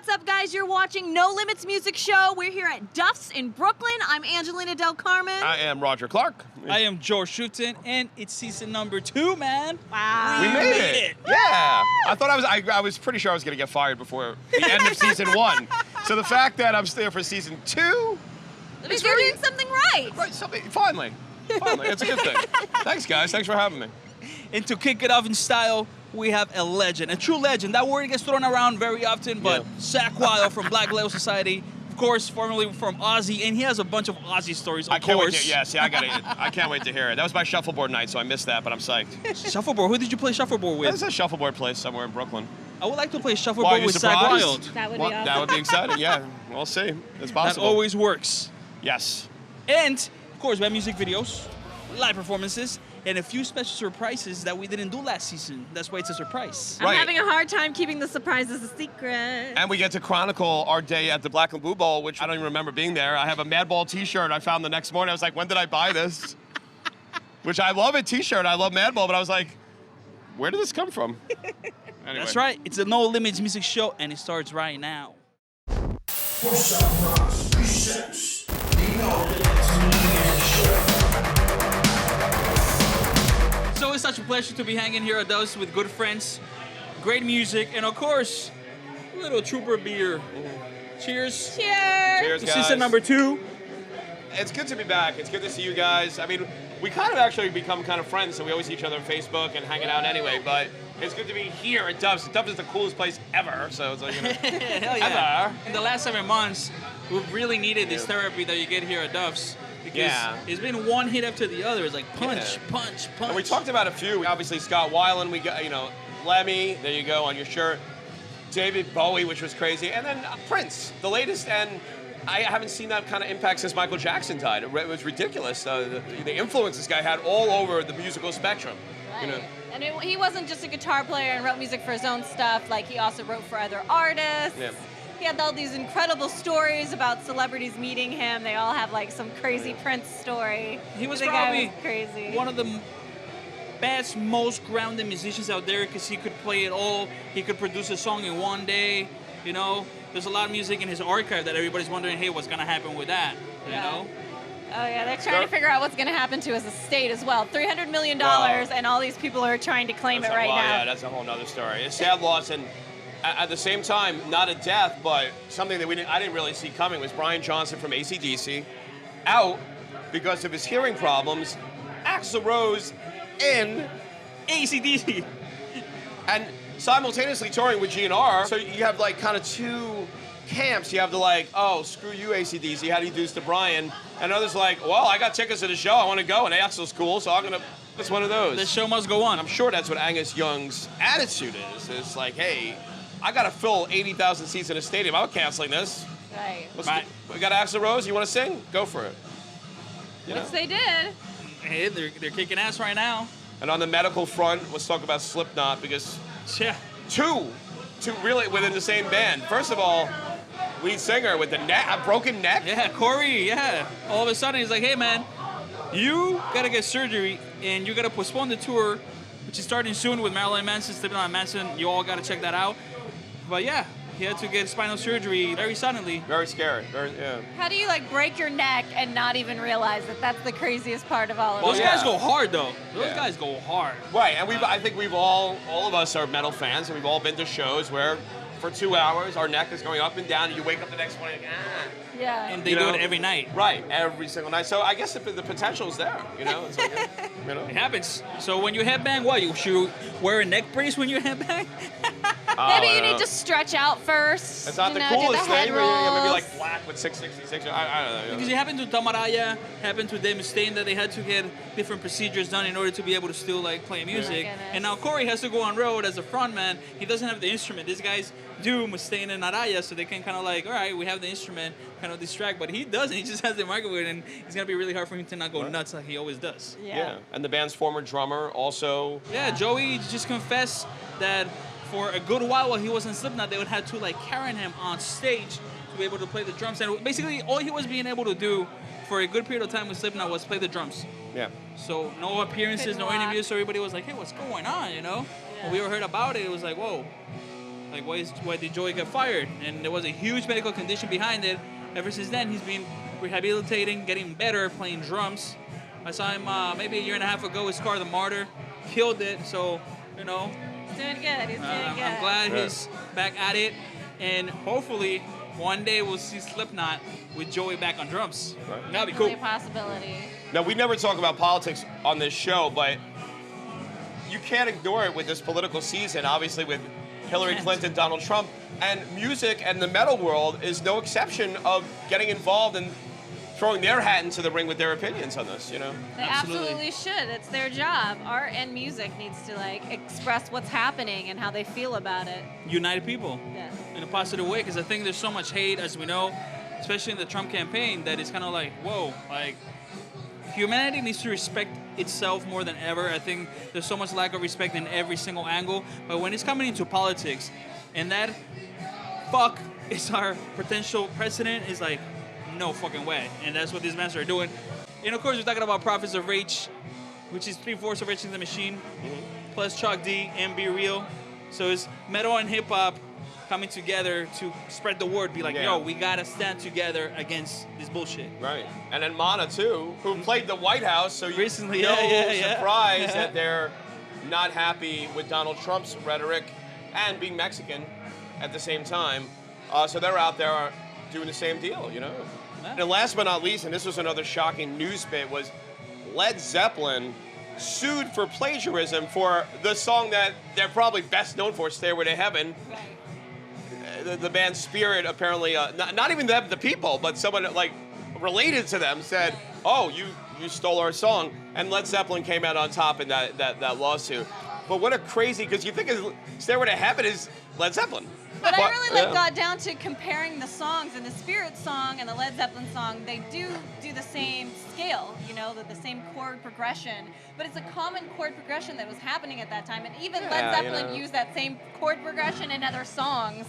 What's up, guys? You're watching No Limits Music Show. We're here at Duff's in Brooklyn. I'm Angelina DelCarmen. I am Roger Clark. I am George Schüftan, and it's season number 2, man. Wow. We made it. Yeah. I thought I was pretty sure I was going to get fired before the end of season 1. So the fact that I'm there for season 2, That means you're doing something right. Right, finally. Finally, it's a good thing. Thanks, guys. Thanks for having me. And to kick it off in style, we have a legend, a true legend. That word gets thrown around very often, but Zakk Wylde from Black Label Society, of course, formerly from Aussie, and he has a bunch of Aussie stories, I can't wait to, I can't wait to hear it. That was my shuffleboard night, so I missed that, but I'm psyched. Shuffleboard? Who did you play shuffleboard with? There's a shuffleboard place somewhere in Brooklyn. I would like to play shuffleboard with Zakk Wylde. That would be awesome. That would be exciting, yeah. We'll see. It's possible. That always works. Yes. And, of course, we have music videos, live performances, and a few special surprises that we didn't do last season. That's why it's a surprise. I'm having a hard time keeping the surprises a secret. And we get to chronicle our day at the Black and Blue Bowl, which I don't even remember being there. I have a Madball t-shirt I found the next morning. I was like, when did I buy this? Which I love a t-shirt. I love Madball, but I was like, where did this come from? Anyway. That's right. It's a No Limits Music Show, and it starts right now. It's always such a pleasure to be hanging here at Duff's with good friends, great music, and of course, a little trooper beer. Cheers. Cheers. Cheers, guys. Season number 2. It's good to be back. It's good to see you guys. I mean, we kind of actually become kind of friends, so we always see each other on Facebook and hanging out anyway, but it's good to be here at Duff's. Duff's is the coolest place ever, so it's like, you know, Hell yeah. ever. In the last 7 months, we've really needed this therapy that you get here at Duff's. Because it's been one hit after the other. It's like punch, punch, punch. And we talked about a few. Obviously, Scott Weiland, we got, you know, Lemmy, there you go on your shirt. David Bowie, which was crazy. And then Prince, the latest. And I haven't seen that kind of impact since Michael Jackson died. It was ridiculous. The influence this guy had all over the musical spectrum. Right. You know. And he wasn't just a guitar player and wrote music for his own stuff. Like, he also wrote for other artists. Yeah. He had all these incredible stories about celebrities meeting him. They all have like some crazy Prince story. He was the probably guy was crazy. one of the best, most grounded musicians out there because he could play it all. He could produce a song in one day. You know, there's a lot of music in his archive that everybody's wondering, hey, what's gonna happen with that? You know? Oh yeah, they're trying to figure out what's going to happen to his estate as well. $300 million, and all these people are trying to claim it right now. Yeah, that's a whole nother story. It's a sad loss, and at the same time, not a death, but something that I didn't really see coming was Brian Johnson from AC/DC out because of his hearing problems. Axl Rose in AC/DC. And simultaneously touring with GNR. So you have like kind of two camps. You have the like, oh, screw you, AC/DC. How do you do this to Brian? And others like, well, I got tickets to the show. I want to go, and Axl's cool, so I'm gonna. It's one of those. The show must go on. I'm sure that's what Angus Young's attitude is. It's like, hey, I got to fill 80,000 seats in a stadium. I'm canceling this. Right. We got Axl Rose. You want to sing? Go for it. Which they did. Hey, they're kicking ass right now. And on the medical front, let's talk about SLIPKNOT because two really within the same band. First of all, lead singer with a broken neck. Yeah, Corey. Yeah. All of a sudden, he's like, hey, man, you gotta get surgery and you gotta postpone the tour, which is starting soon with Marilyn Manson, SLIPKNOT, Manson. You all gotta check that out. But yeah, he had to get spinal surgery very suddenly. Very scary. How do you like break your neck and not even realize that that's the craziest part of all of Those it? guys go hard though. Those guys go hard. Right, and I think we've all of us are metal fans, and we've all been to shows where for 2 hours our neck is going up and down, and you wake up the next morning, Yeah. And they do it every night. Right, every single night. So I guess the potential is there, you know. It's like, It happens. So when you headbang, what? You should wear a neck brace when you headbang? Maybe you need to stretch out first. It's not the do coolest the head thing. Maybe rolls. like black with 666. I don't know. Because it happened to Tamaraya, happened to Dave Mustaine that they had to get different procedures done in order to be able to still like play music. And now Corey has to go on road as a frontman. He doesn't have the instrument. These guys do Mustaine and Araya, so they can kind of like, all right, we have the instrument, kind of distract. But he doesn't. He just has the microphone, and it's gonna be really hard for him to not go nuts like he always does. Yeah. And the band's former drummer also. Yeah, Joey just confessed that for a good while he was in SLIPKNOT, they would have to like carry him on stage to be able to play the drums. And basically, all he was being able to do for a good period of time with SLIPKNOT was play the drums. Yeah. So no appearances, no interviews. So everybody was like, "Hey, what's going on?" You know. When we heard about it, it was like, "Whoa." like, why did Joey get fired? And there was a huge medical condition behind it. Ever since then, he's been rehabilitating, getting better, playing drums. I saw him maybe a year and a half ago with Scar the Martyr, killed it. So, you know, He's doing good. He's doing good. I'm glad he's back at it, and hopefully one day we'll see Slipknot with Joey back on drums. Right. That'd be cool. A possibility. Now, we never talk about politics on this show, but you can't ignore it with this political season, obviously with Hillary Clinton, Donald Trump, and music and the metal world is no exception of getting involved and throwing their hat into the ring with their opinions on this, you know? They absolutely should. It's their job. Art and music needs to like express what's happening and how they feel about it. Unite people Yeah. in a positive way, because I think there's so much hate, as we know, especially in the Trump campaign, that it's kind of like, whoa, like, humanity needs to respect itself more than ever. I think there's so much lack of respect in every single angle, but when it's coming into politics, and that fuck is our potential president, is like, no fucking way. And that's what these bands are doing. And of course, we're talking about Prophets of Rage, which is 3/4 of Rage Against the Machine, plus Chuck D and Be Real. So it's metal and hip hop coming together to spread the word, be like, yo, we gotta stand together against this bullshit. Right. And then Mana, too, who played the White House, so you Recently, no yeah. surprise that they're not happy with Donald Trump's rhetoric and being Mexican at the same time. So they're out there doing the same deal, you know? And last but not least, and this was another shocking news bit, was Led Zeppelin sued for plagiarism for the song that they're probably best known for, Stairway to Heaven. The band Spirit apparently, not even them, the people, but someone like related to them said, oh, you stole our song. And Led Zeppelin came out on top in that lawsuit. But what a crazy, because you think Stairway to Heaven is Led Zeppelin. But I really got down to comparing the songs, and the Spirit song and the Led Zeppelin song, they do the same scale, you know, the same chord progression. But it's a common chord progression that was happening at that time. And even Led Zeppelin used that same chord progression in other songs.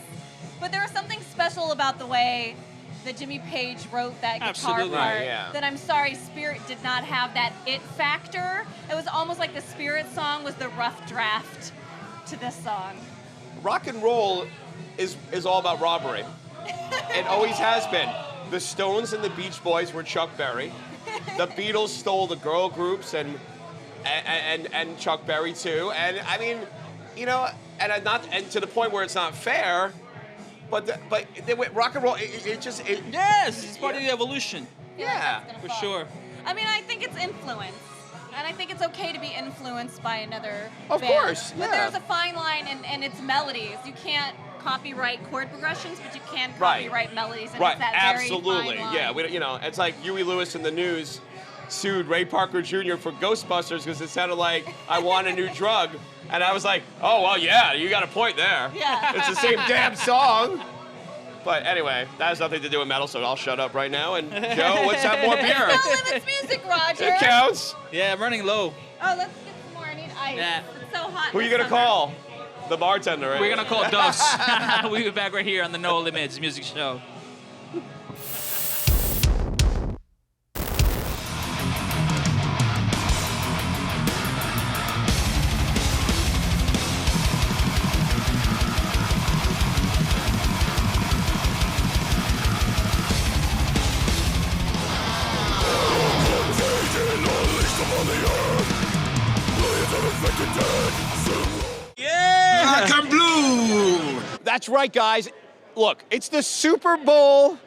But there was something special about the way that Jimmy Page wrote that guitar part that I'm sorry, Spirit did not have that it factor. It was almost like the Spirit song was the rough draft to this song. Rock and roll is all about robbery. It always has been. The Stones and the Beach Boys were Chuck Berry. The Beatles stole the girl groups and Chuck Berry too. And I mean, you know, and to the point where it's not fair. But rock and roll, yes, it's part of the evolution. Yeah, for sure. I mean, I think it's influence. And I think it's okay to be influenced by another Of band. course, But there's a fine line in its melodies. You can't copyright chord progressions, but you can copyright melodies. And it's that absolutely. very fine line. Yeah, you know, it's like Huey Lewis in the News sued Ray Parker Jr. for Ghostbusters because it sounded like I Want a New Drug. And I was like, oh, well, yeah, you got a point there. Yeah. It's the same damn song. But anyway, that has nothing to do with metal, so I'll shut up right now. And Joe, let's have more beer. No limits music, Roger. It counts. Yeah, I'm running low. Oh, let's get some more. I need ice. Yeah. It's so hot. Who are you going to call? The bartender, right? We're going to call Duff. We'll be back right here on the No Limits Music Show. Black and blue. That's right, guys. Look, it's the Super Bowl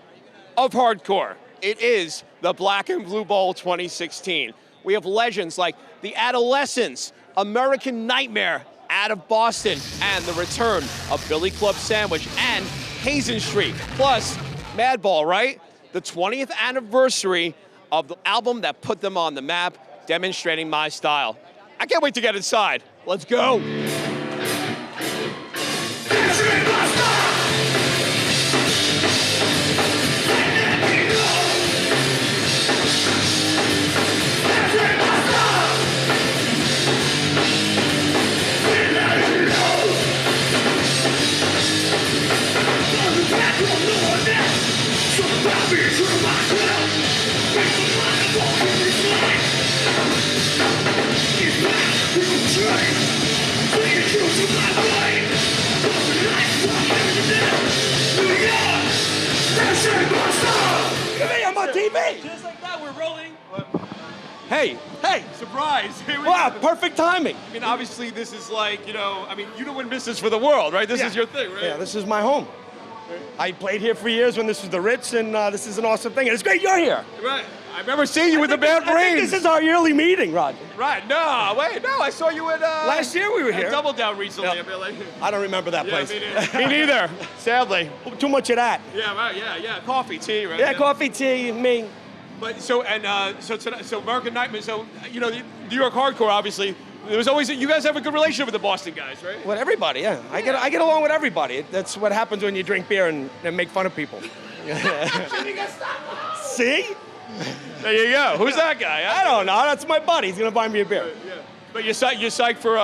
of hardcore. It is the Black and Blue Bowl 2016. We have legends like the Adolescents, American Nightmare out of Boston, and the return of Billy Club Sandwich and Hazen Street. Plus, Madball, right? The 20th anniversary of the album that put them on the map, demonstrating my style. I can't wait to get inside. Let's go. Bring it to my way. Hey, I'm on TV. Just like that, we're rolling. Hey. Surprise! Here we Wow, go. perfect timing. I mean, obviously, this is like, you know, I mean, you don't win business for the world, right? This is your thing, right? Yeah, this is my home. I played here for years when this was the Ritz, and this is an awesome thing. And it's great you're here. Right. I remember seeing you with the band I think Brains. this is our yearly meeting, Roger. Right. No, wait, no. I saw you at Last year we were here. Double Down recently. Yeah. I feel like. I don't remember that place. Me neither. Sadly. Too much of that. Yeah. Right. Yeah. Coffee, tea, right? Yeah, coffee, tea, me. But so American Nightmare. So you know, New York hardcore. Obviously, there was always you guys have a good relationship with the Boston guys, right? With everybody, yeah. I get along with everybody. That's what happens when you drink beer and make fun of people. See? There you go. Who's that guy? I don't know. That's my buddy. He's gonna buy me a beer. Yeah. But you're psyched for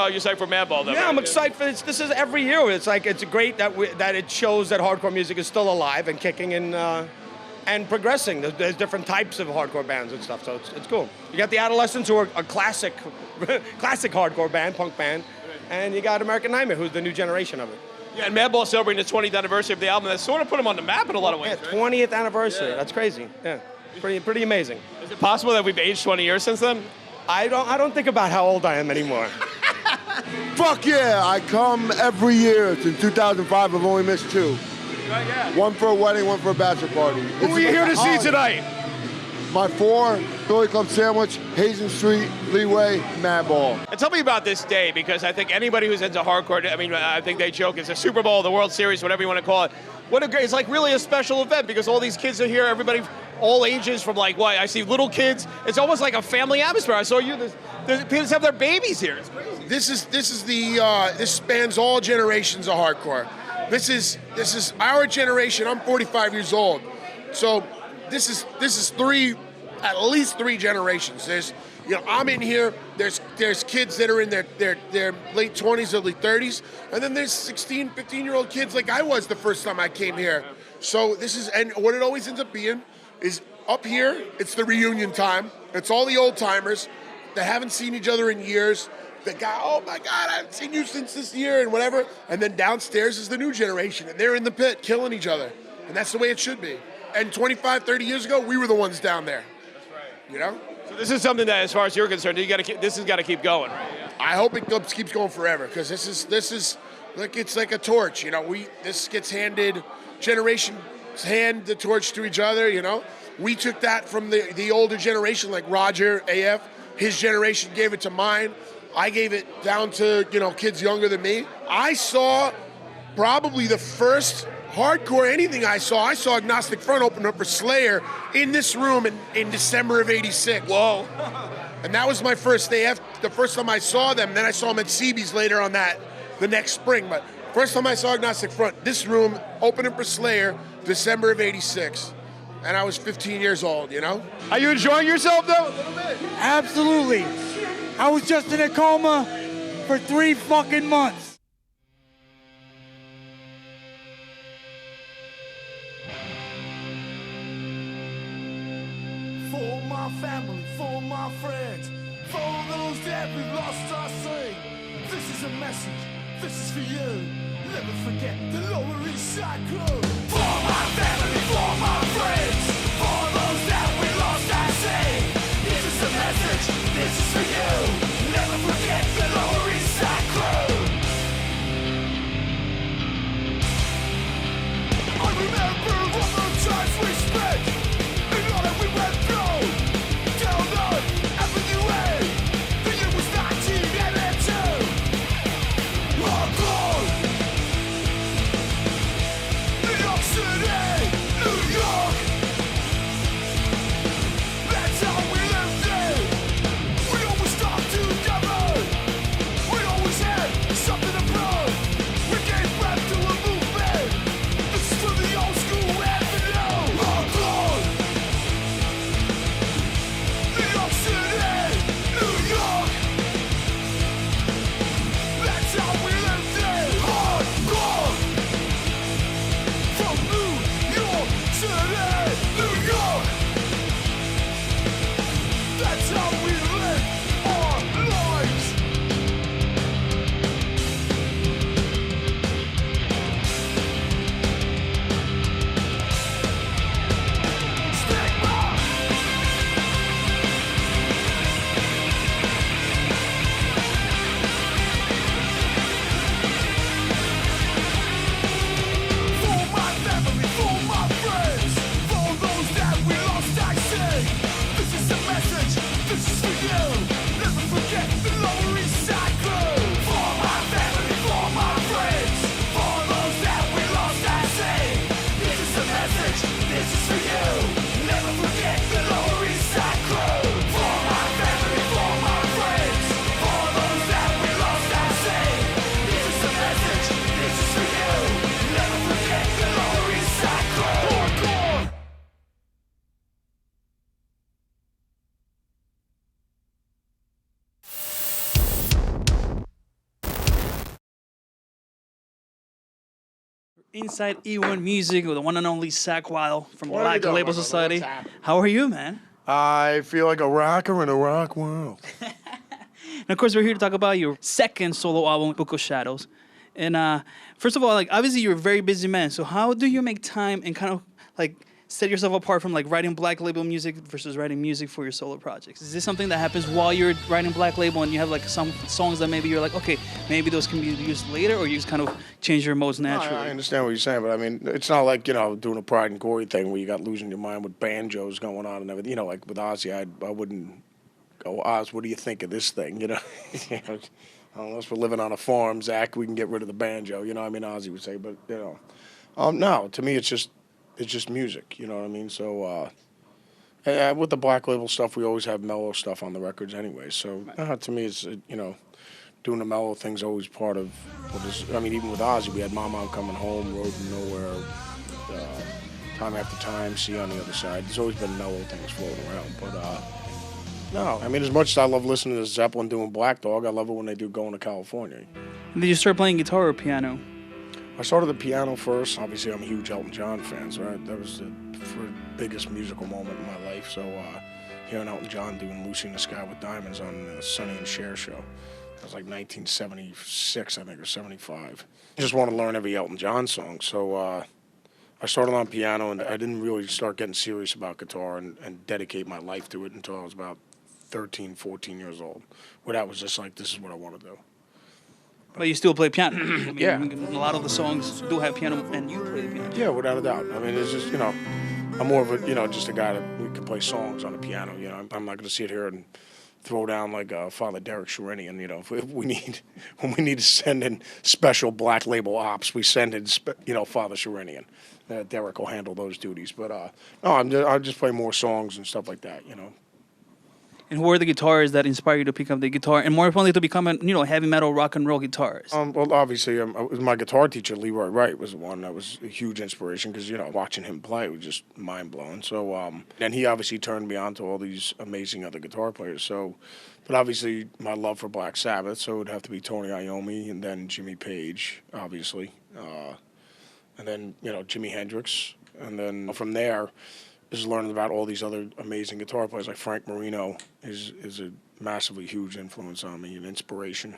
Madball, though. Yeah, right? I'm excited for this. This is every year. It's like it's great that it shows that hardcore music is still alive and kicking and progressing. There's different types of hardcore bands and stuff, so it's cool. You got the Adolescents, who are a classic hardcore band, punk band, and you got American Nightmare, who's the new generation of it. Yeah, and Madball celebrating the 20th anniversary of the album. That sort of put them on the map in a lot of ways. Yeah, right? 20th anniversary. Yeah. That's crazy. Yeah, pretty amazing. Is it possible that we've aged 20 years since then? I don't think about how old I am anymore. Fuck yeah, I come every year. Since 2005, I've only missed 2. Right, yeah. One for a wedding, one for a bachelor party. Who are you here to see tonight? My 4, Billy Club Sandwich, Hazen Street, Leeway, Madball. And tell me about this day, because I think anybody who's into hardcore, I mean, I think they joke it's a Super Bowl, the World Series, whatever you want to call it. It's like really a special event because all these kids are here, everybody, all ages from like, I see little kids. It's almost like a family atmosphere. I saw you, people have their babies here. It's crazy. This spans all generations of hardcore. This is our generation. I'm 45 years old. So this is at least 3 generations. I'm in here. There's kids that are in their late 20s, early 30s, and then there's 16, 15-year-old kids like I was the first time I came here. So and what it always ends up being is up here, it's the reunion time. It's all the old timers that haven't seen each other in years. The guy, oh my God, I haven't seen you since this year and whatever. And then downstairs is the new generation, and they're in the pit killing each other. And that's the way it should be. And 25, 30 years ago, we were the ones down there. That's right. You know? So this is something that, as far as you're concerned, this has got to keep going, right? Yeah. I hope it keeps going forever, because this is like, it's like a torch. You know, this gets handed, generations hand the torch to each other. You know, we took that from the older generation, like Roger AF. His generation gave it to mine. I gave it down to kids younger than me. I saw probably the first hardcore anything I saw Agnostic Front open up for Slayer in this room in December of '86. Whoa. And that was my first day, the first time I saw them. Then I saw them at CB's later on the next spring. But first time I saw Agnostic Front, this room opening for Slayer, December of '86. And I was 15 years old, Are you enjoying yourself, though? A little bit. Absolutely. I was just in a coma for 3 fucking months. For my family, for my friends, for those that we lost our slave. This is a message, this is for you. Never forget the Lower East Side crew. For my family, for my friends, for those that we lost our slave. This is a message, this is for you. Never forget the Lower East Side crew. I remember all the times we spent. We went through down on Avenue A. The year was 1982. Hardcore. New York City, New York. That's how we lived it. We always stuck together. We always had something to prove. We gave breath to a movement. This is for the old school avenue. Hardcore. New York City, New York. That's how we lived it. Hardcore. From New York City, New York. That's how we live our lives. Inside E1 Music with the one and only Zakk Wylde from What are Black you doing, Label brother? Society. What's happening? How are you, man? I feel like a rocker in a rock world. And of course, we're here to talk about your second solo album, Book of Shadows. And first of all, like obviously you're a very busy man. So how do you make time and kind of like set yourself apart from like writing Black Label music versus writing music for your solo projects? Is this something that happens while you're writing Black Label and you have like some songs that maybe you're like, okay, maybe those can be used later, or you just kind of change your modes naturally? I understand what you're saying, but I mean, it's not like, you know, doing a Pride and Glory thing where you got losing your mind with banjos going on and everything. You know, like with Ozzy, I wouldn't go, Oz, what do you think of this thing? You know, unless we're living on a farm, Zakk, we can get rid of the banjo. You know what I mean? Ozzy would say, but, you know, no, to me, it's just music, you know what I mean? So, with the Black Label stuff, we always have mellow stuff on the records anyway. So, to me, it's, you know, doing the mellow thing's always part of what is, I mean, even with Ozzy, we had Mama I'm Coming Home, Road to Nowhere, Time After Time, See on the Other Side. There's always been mellow things floating around. But, no, I mean, as much as I love listening to Zeppelin doing Black Dog, I love it when they do Going to California. And did you start playing guitar or piano? I started the piano first. Obviously, I'm a huge Elton John fan, so that was the biggest musical moment in my life. So hearing Elton John doing Lucy in the Sky with Diamonds on the Sonny and Cher show. That was like 1976, I think, or 75. I just wanted to learn every Elton John song. So I started on piano, and I didn't really start getting serious about guitar and dedicate my life to it until I was about 13, 14 years old, where that was just like, this is what I want to do. But you still play piano. I mean, Yeah. A lot of the songs do have piano, and you play the piano. Yeah, without a doubt. I mean, it's just, you know, I'm more of a, you know, just a guy that can play songs on the piano. You know, I'm not going to sit here and throw down like Father Derek Sherinian. You know, if we need, when we need to send in special Black Label ops, we send in, you know, Father Sherinian. Derek will handle those duties. But no, I just play more songs and stuff like that. You know. And who are the guitarists that inspire you to pick up the guitar, and more importantly, to become a heavy metal rock and roll guitarist? Well, obviously, my guitar teacher, Leroy Wright, was the one that was a huge inspiration because, you know, watching him play was just mind-blowing. So, and he obviously turned me on to all these amazing other guitar players. So, but obviously, my love for Black Sabbath, so it would have to be Tony Iommi and then Jimmy Page, obviously. And then, you know, Jimi Hendrix. And then from there, is learning about all these other amazing guitar players, like Frank Marino is a massively huge influence on me, an inspiration.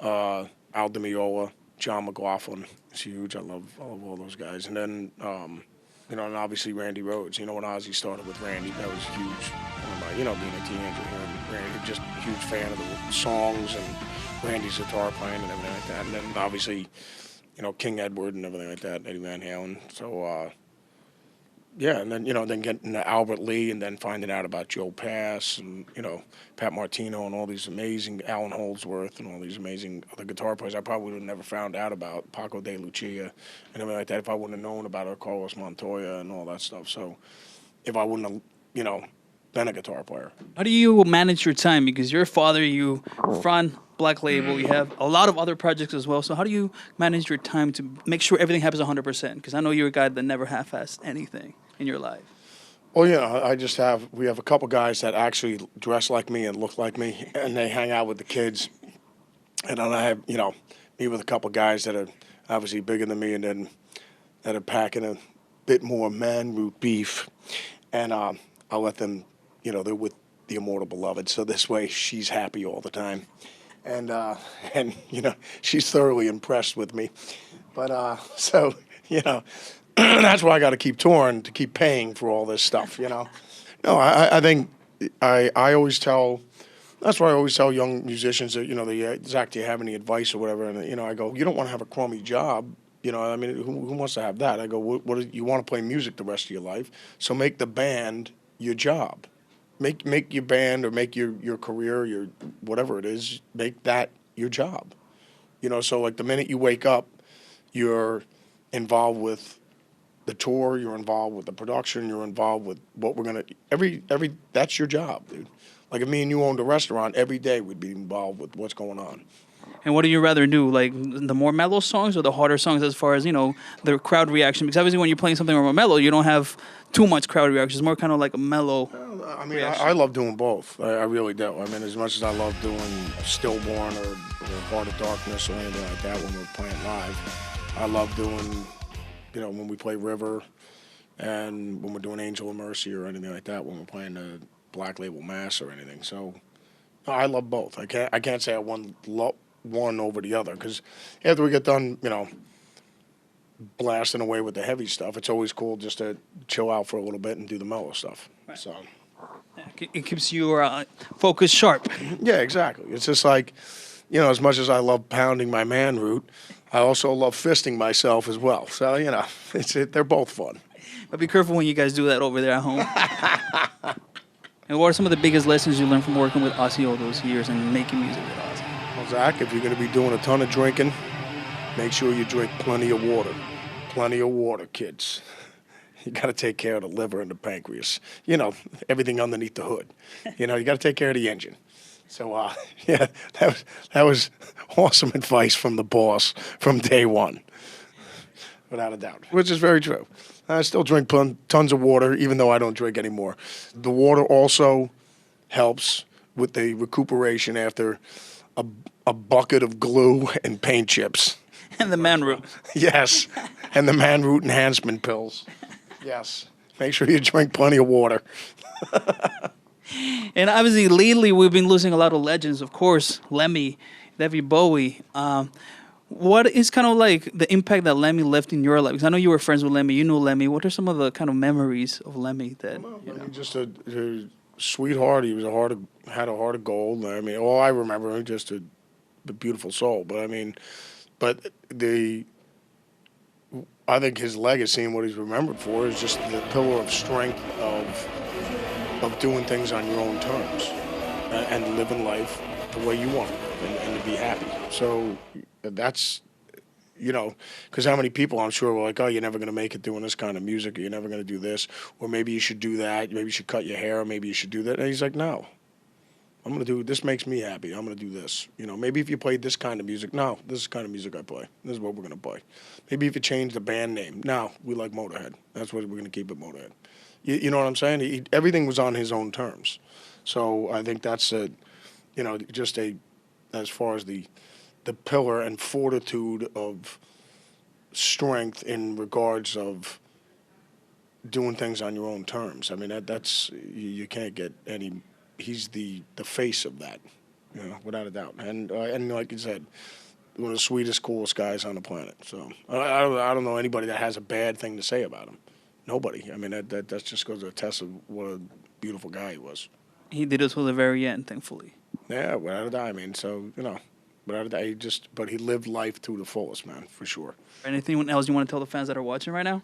Al Di Meola, John McLaughlin is huge. I love all those guys. And then, you know, and obviously Randy Rhoads. You know, when Ozzy started with Randy, that was huge. You know, being a teenager here, and Randy, just a huge fan of the songs and Randy's guitar playing and everything like that. And then obviously, you know, King Edward and everything like that, Eddie Van Halen. So, yeah, and then, you know, then getting to Albert Lee and then finding out about Joe Pass and, you know, Pat Martino and all these amazing, Alan Holdsworth and all these amazing other guitar players I probably would have never found out about, Paco de Lucia and everything like that, if I wouldn't have known about Carlos Montoya and all that stuff. So if I wouldn't have, you know, been a guitar player. How do you manage your time? Because your father, you front Black Label, you have a lot of other projects as well. So how do you manage your time to make sure everything happens 100%? Because I know you're a guy that never half-assed anything in your life. Well, yeah, we have a couple guys that actually dress like me and look like me, and they hang out with the kids. And then I have, you know, me with a couple guys that are obviously bigger than me and then that are packing a bit more man root beef. And I'll let them, you know, they're with the immortal beloved, so this way she's happy all the time. And you know, she's thoroughly impressed with me. But, so, you know, that's why I got to keep touring, to keep paying for all this stuff, you know. No, I think I always tell, that's why I always tell young musicians that, you know, Zakk, do you have any advice or whatever? And, you know, I go, you don't want to have a crummy job. You know, I mean, who wants to have that? I go, what you want to play music the rest of your life, so make the band your job. Make your band or make your career, your whatever it is, make that your job. You know, so like the minute you wake up, you're involved with the tour, you're involved with the production, you're involved with what we're gonna every that's your job, dude. Like if me and you owned a restaurant, every day we'd be involved with what's going on. And what do you rather do, like the more mellow songs or the harder songs as far as, you know, the crowd reaction? Because obviously when you're playing something more mellow, you don't have too much crowd reaction. It's more kind of like a mellow. I mean, I love doing both. I really do. I mean, as much as I love doing Stillborn or Heart of Darkness or anything like that when we're playing live, I love doing you know, when we play River and when we're doing Angel of Mercy or anything like that, when we're playing the Black Label Mass or anything. So I love both. I can't say I want one over the other, because after we get done, you know, blasting away with the heavy stuff, it's always cool just to chill out for a little bit and do the mellow stuff. Right. So it keeps you focus sharp. Yeah, exactly. It's just like, you know, as much as I love pounding my man root, I also love fisting myself as well. So, you know, they're both fun. But be careful when you guys do that over there at home. And what are some of the biggest lessons you learned from working with Ozzy all those years and making music with Ozzy? Well, Zakk, if you're going to be doing a ton of drinking, make sure you drink plenty of water. Plenty of water, kids. You got to take care of the liver and the pancreas. You know, everything underneath the hood. You know, you got to take care of the engine. So, yeah, that was awesome advice from the boss from day one, without a doubt, which is very true. I still drink tons of water, even though I don't drink anymore. The water also helps with the recuperation after a bucket of glue and paint chips. And the man root. Yes, and the man root enhancement pills. Yes, make sure you drink plenty of water. And obviously, lately, we've been losing a lot of legends. Of course, Lemmy, David Bowie. What is kind of like the impact that Lemmy left in your life? Because I know you were friends with Lemmy. You know Lemmy. What are some of the kind of memories of Lemmy that, you know? Just a sweetheart. He was had a heart of gold. I mean, all I remember, just a beautiful soul. But I mean, I think his legacy and what he's remembered for is just the pillar of strength of doing things on your own terms and living life the way you want to live and to be happy. So that's, you know, because how many people I'm sure were like, oh, you're never going to make it doing this kind of music, or you're never going to do this, or maybe you should do that, maybe you should cut your hair, or maybe you should do that. And he's like, no, I'm going to do, this makes me happy, I'm going to do this. You know, maybe if you played this kind of music, no, this is the kind of music I play. This is what we're going to play. Maybe if you change the band name, no, we like Motorhead. That's what we're going to keep it Motorhead. You know what I'm saying? Everything was on his own terms. So I think that's you know, just as far as the pillar and fortitude of strength in regards of doing things on your own terms. I mean, that's you can't get any. He's the face of that, you know, without a doubt. And like you said, one of the sweetest, coolest guys on the planet. So I don't know anybody that has a bad thing to say about him. Nobody. I mean, that just goes to attest of what a beautiful guy he was. He did it till the very end, thankfully. Yeah, without a doubt. I mean, so, you know, without a doubt, but he lived life to the fullest, man, for sure. Anything else you want to tell the fans that are watching right now?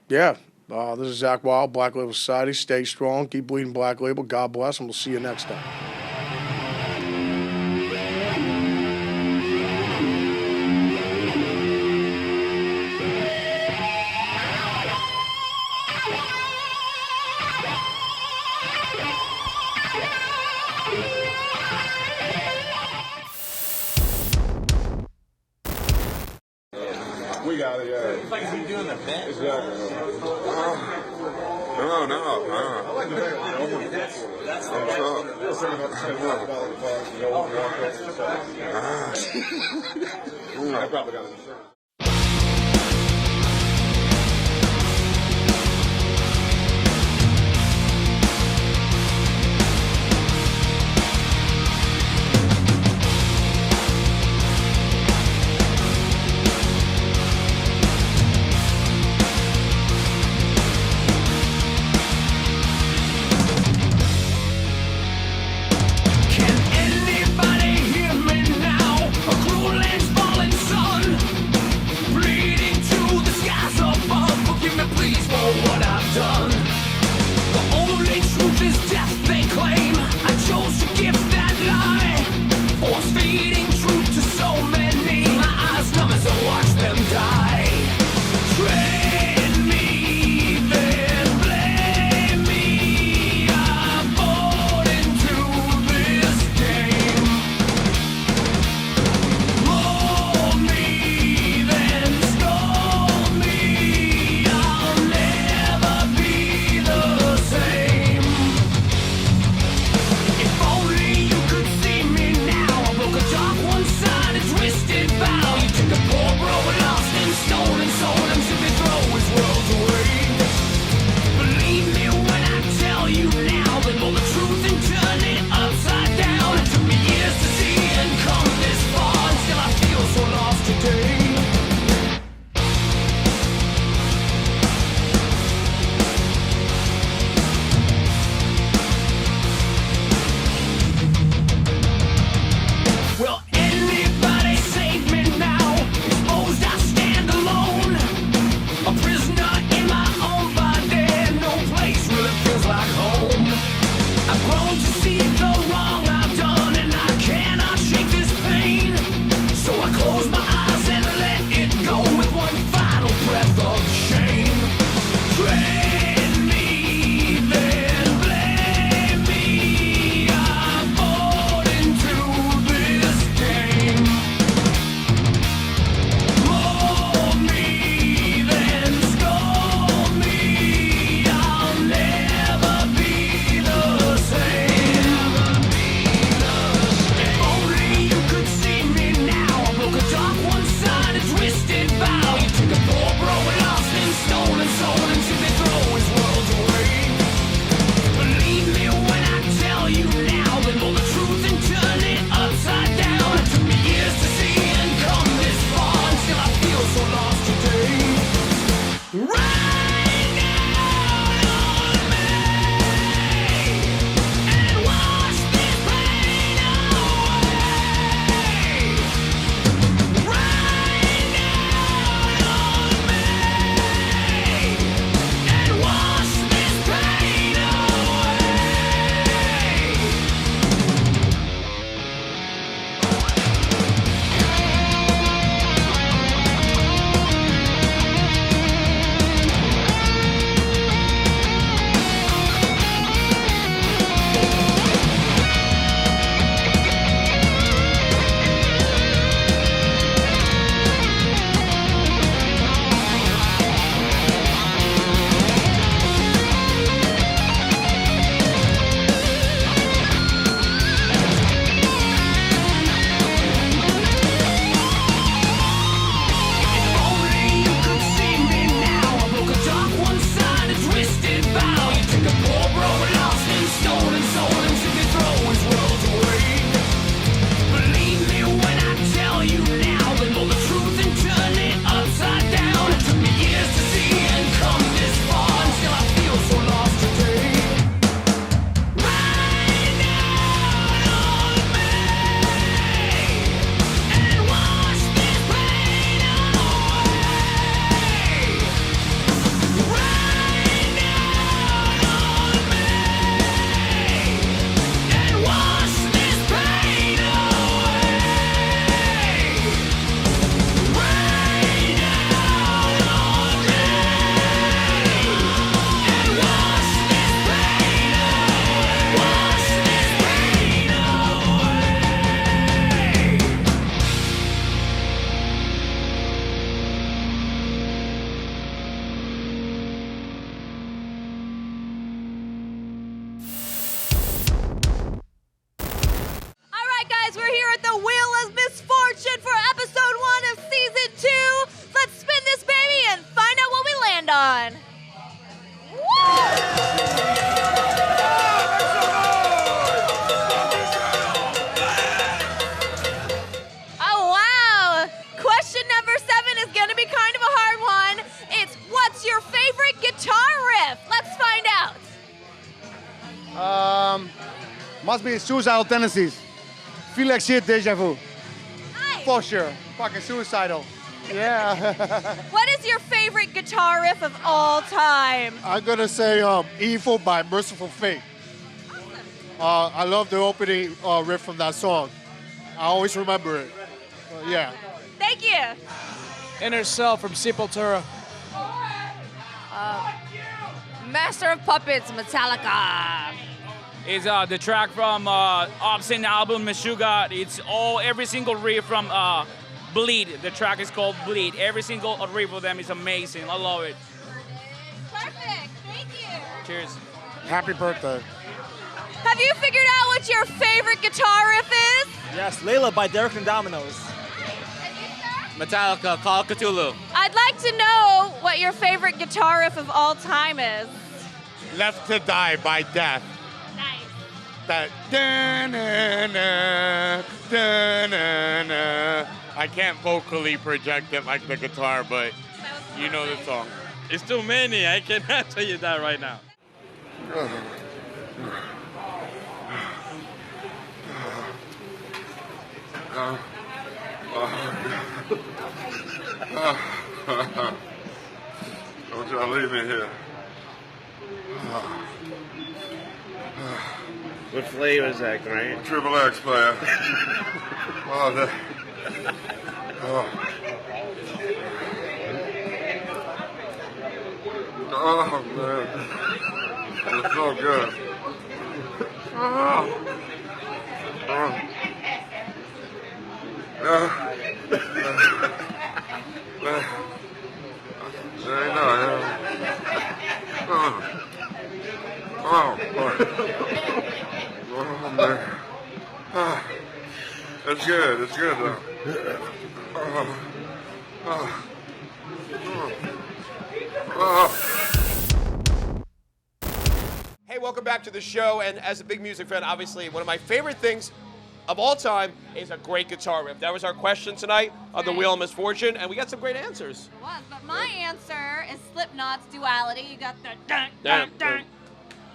Yeah. This is Zakk Wylde, Black Label Society. Stay strong. Keep bleeding Black Label. God bless, and we'll see you next time. We got it, yeah. It's like he's doing the bit. Exactly. No. I like the bit. That's I probably got it. Anybody hear me now? A cruel and falling sun. Must be suicidal tendencies. Feel like shit, deja vu. Nice. For sure. Fucking suicidal. Yeah. What is your favorite guitar riff of all time? I'm gonna say Evil by Merciful Fate. I love the opening riff from that song. I always remember it. Yeah. Thank you. Inner Cell from Sepultura. Master of Puppets, Metallica. Is the track from Obscene album Meshuggah. It's every single riff from Bleed. The track is called Bleed. Every single riff of them is amazing. I love it. Perfect. Thank you. Cheers. Happy birthday. Have you figured out what your favorite guitar riff is? Yes, Layla by Derek and Dominoes. Metallica, Call of Cthulhu. I'd like to know what your favorite guitar riff of all time is. Left to Die by Death. Nice. That da-na-na, da-na-na. I can't vocally project it like the guitar, but you know the song. It's too many. I cannot tell you that right now. Don't y'all leave me here. What flavor is that, right? Triple X player. Oh, that. Oh, man. It's so good. It's good. It's good though. Hey, welcome back to the show. And as a big music fan, obviously, one of my favorite things of all time is a great guitar riff. That was our question tonight on the Wheel of Misfortune, and we got some great answers. It was, but my answer is Slipknot's Duality. You got the dun dun dun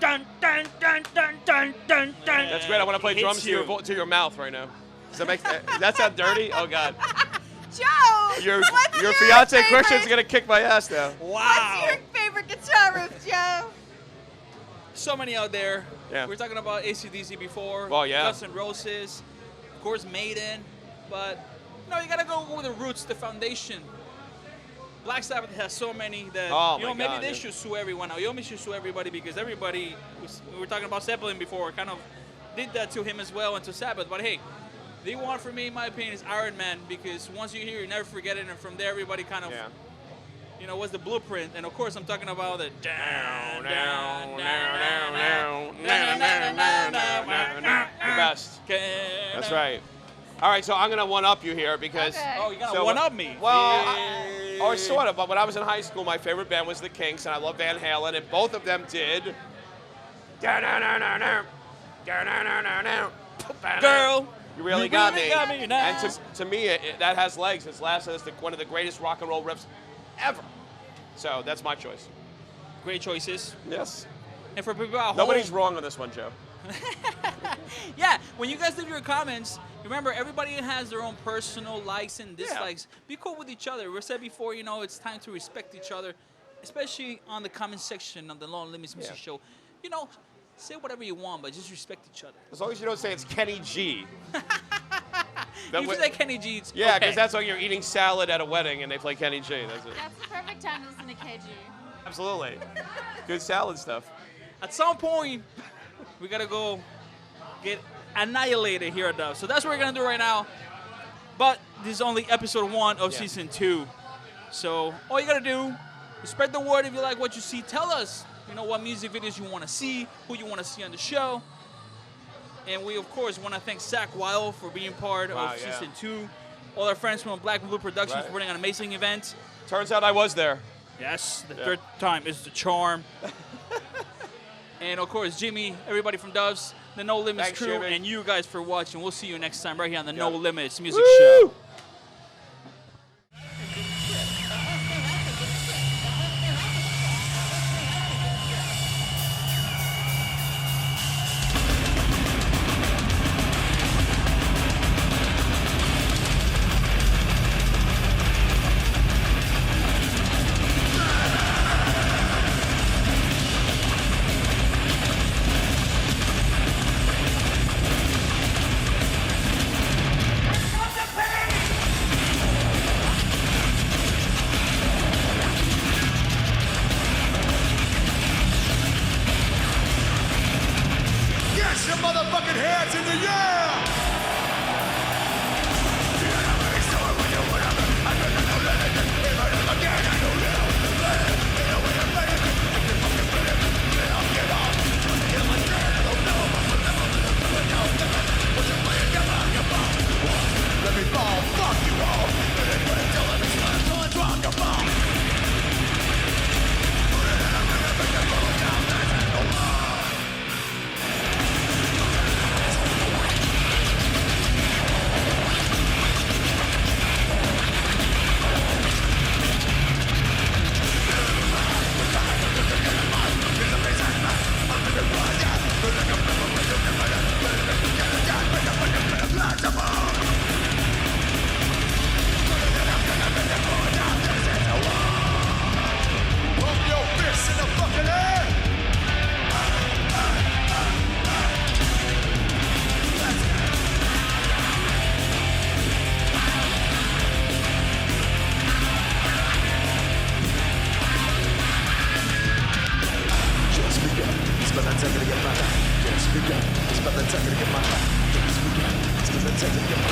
dun dun dun dun dun dun dun. That's great. I want to play drums to your mouth right now. Does that make that sound dirty? Oh God. Joe. Your fiance Christian's gonna kick my ass now. Wow. What's your favorite guitar riff, Joe? So many out there. Yeah. We were talking about AC/DC before. Oh, yeah. Guns N' Roses, of course Maiden, but no, you gotta go with the roots, the foundation. Black Sabbath has so many that maybe they should sue everyone. Naomi should sue everybody because everybody we were talking about Zeppelin before, kind of did that to him as well and to Sabbath. But hey, the one for me, in my opinion, is Iron Man because once you hear, you never forget it, and from there everybody kind of. You know, what's the blueprint? And of course, I'm talking about the down, down, down, down, down, the best. That's right. All right, so I'm gonna one-up you here because. Okay. Oh, you gotta one-up me. Well, or sort of. But when I was in high school, my favorite band was the Kinks, and I love Van Halen, and both of them did. Girl. You really got me. now. And to me, that has legs. It's lasted as one of the greatest rock and roll riffs ever. So that's my choice. Great choices. Yes. And for people at home. Nobody's wrong on this one, Joe. Yeah, when you guys leave your comments, remember everybody has their own personal likes and dislikes. Be cool with each other. We said before, you know, it's time to respect each other, especially on the comment section of the Low Limits Music Show. You know, say whatever you want, but just respect each other. As long as you don't say it's Kenny G. If you say Kenny G, it's yeah, because okay. that's when you're eating salad at a wedding and they play Kenny G. That's it. That's the perfect time to listen to KG. Absolutely. Good salad stuff. At some point, we gotta go get annihilated here at Duff. So that's what we're gonna do right now. But this is only episode 1 of season 2. So all you gotta do is spread the word if you like what you see. Tell us, you know, what music videos you want to see, who you want to see on the show. And we, of course, want to thank Zakk Wylde for being part of season 2. All our friends from Black Blue Productions for putting on an amazing event. Turns out I was there. Yes, the third time is the charm. And, of course, Jimmy, everybody from Doves, the No Limits crew, Jimmy. and you guys for watching. We'll see you next time right here on the No Limits Music Show. together, yeah! Let me fall, fuck you all. Let me slam till I drop your bomb. Pump your fists in the fucking air. Just begun. It's about that time to get my life. Just begun. It's about that time to get my life. Just begun. It's about that time to get my life.